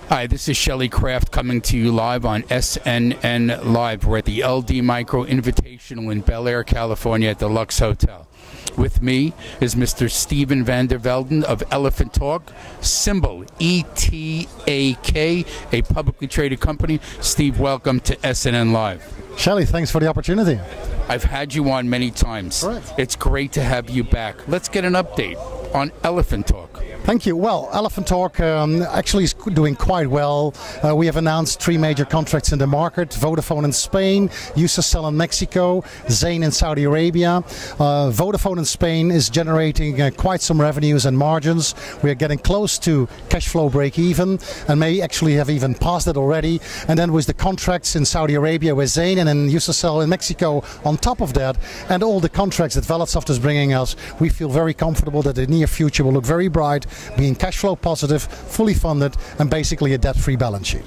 Hi, this is Shelley Kraft coming to you live on SNNLive. We're at the LD Micro Invitational in Bel Air, California at the Lux Hotel. With me is Mr. Steven van der Velden of Elephant Talk, symbol ETAK, a publicly traded company. Steve, welcome to SNNLive. Shelley, thanks for the opportunity. I've had you on many times. Correct. It's great to have you back. Let's get an update on Elephant Talk. Thank you. Well, Elephant Talk actually is doing quite well. We have announced 3 major contracts in the market: Vodafone in Spain, Usacell in Mexico, Zain in Saudi Arabia. Vodafone in Spain is generating quite some revenues and margins. We are getting close to cash flow break even and may actually have even passed it already. And then with the contracts in Saudi Arabia with Zain and in Usacell in Mexico on top of that, and all the contracts that Velden is bringing us, we feel very comfortable that the near future will look very bright, being cash flow positive, fully funded, and basically a debt-free balance sheet.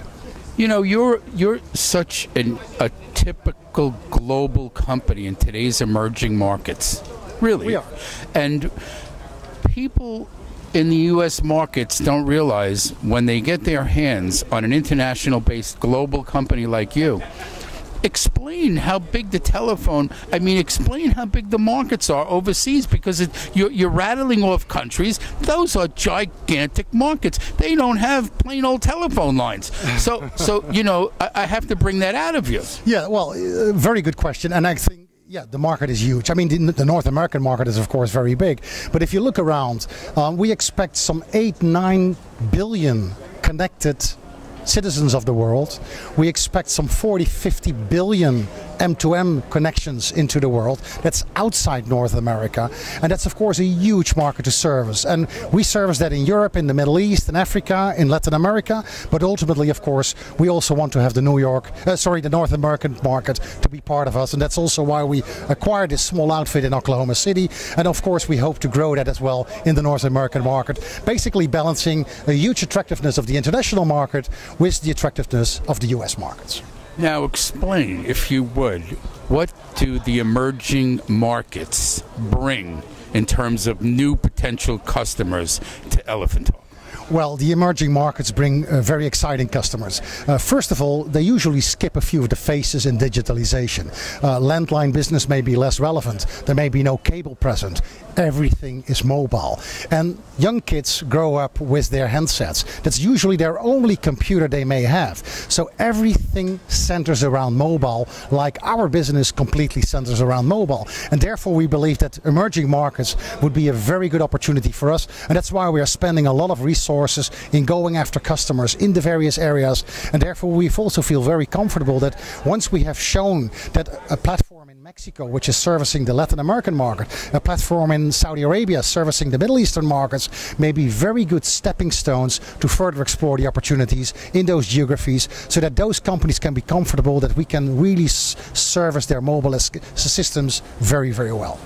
You know, you're such a typical global company in today's emerging markets. Really. We are. And people in the U.S. markets don't realize when they get their hands on an international-based global company like you. Explain how big the explain how big the markets are overseas, because you're rattling off countries. Those are gigantic markets. They don't have plain old telephone lines. So you know, I have to bring that out of you. Yeah, well, very good question. And I think, yeah, the market is huge. I mean, the North American market is, of course, very big. But if you look around, we expect some 8-9 billion connected citizens of the world. We expect some 40-50 billion M2M connections into the world. That's outside North America, and that's of course a huge market to service. And we service that in Europe, in the Middle East, in Africa, in Latin America. But ultimately, of course, we also want to have the North American market to be part of us, and that's also why we acquired this small outfit in Oklahoma City. And of course, we hope to grow that as well in the North American market, basically balancing a huge attractiveness of the international market with the attractiveness of the U.S. markets. Now explain, if you would, what do the emerging markets bring in terms of new potential customers to Elephant Talk? Well, the emerging markets bring very exciting customers. First of all, they usually skip a few of the phases in digitalization. Landline business may be less relevant. There may be no cable present. Everything is mobile. And young kids grow up with their handsets. That's usually their only computer they may have. So everything centers around mobile, like our business completely centers around mobile. And therefore we believe that emerging markets would be a very good opportunity for us. And that's why we are spending a lot of resources in going after customers in the various areas. And therefore we also feel very comfortable that once we have shown that a platform in Mexico, which is servicing the Latin American market, a platform in Saudi Arabia servicing the Middle Eastern markets, may be very good stepping stones to further explore the opportunities in those geographies, so that those companies can be comfortable that we can really service their mobile systems very, very well.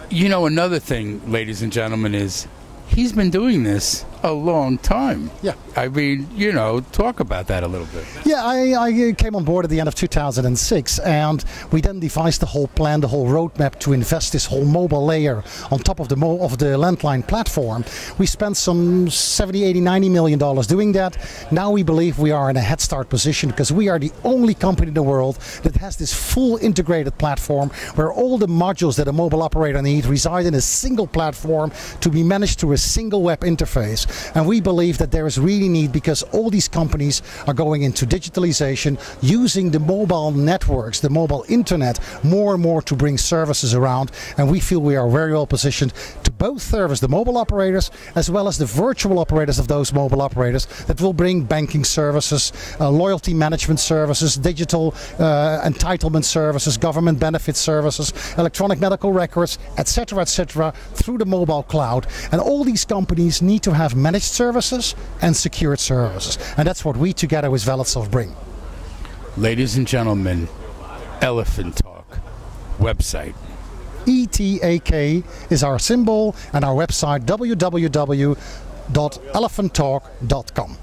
You know, another thing, ladies and gentlemen, is he's been doing this a long time. Yeah. I mean, you know, talk about that a little bit. Yeah, I came on board at the end of 2006, and we then devised the whole plan, the whole roadmap to invest this whole mobile layer on top of the landline platform. We spent some 70, 80, 90 million dollars doing that. Now we believe we are in a head start position, because we are the only company in the world that has this full integrated platform where all the modules that a mobile operator needs reside in a single platform to be managed through a single web interface. And we believe that there is really need, because all these companies are going into digitalization, using the mobile networks, the mobile internet, more and more to bring services around. And we feel we are very well positioned to both service the mobile operators as well as the virtual operators of those mobile operators that will bring banking services, loyalty management services, digital entitlement services, government benefit services, electronic medical records, etc., through the mobile cloud. And all these companies need to have managed services and secured services. And that's what we together with Velden bring. Ladies and gentlemen, Elephant Talk website. ETAK is our symbol, and our website www.elephanttalk.com.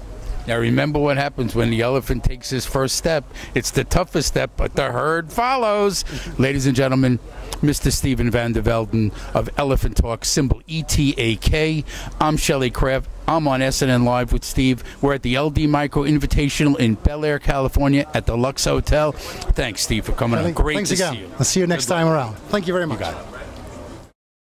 Now remember what happens when the elephant takes his first step. It's the toughest step, but the herd follows. Ladies and gentlemen, Mr. Steven van der Velden of Elephant Talk, symbol ETAK. I'm Shelley Kraft. I'm on SNN Live with Steve. We're at the LD Micro Invitational in Bel Air, California at the Lux Hotel. Thanks, Steve, for coming on. Great Thanks to again. see you. I'll see you next time around. Thank you very much. You got it.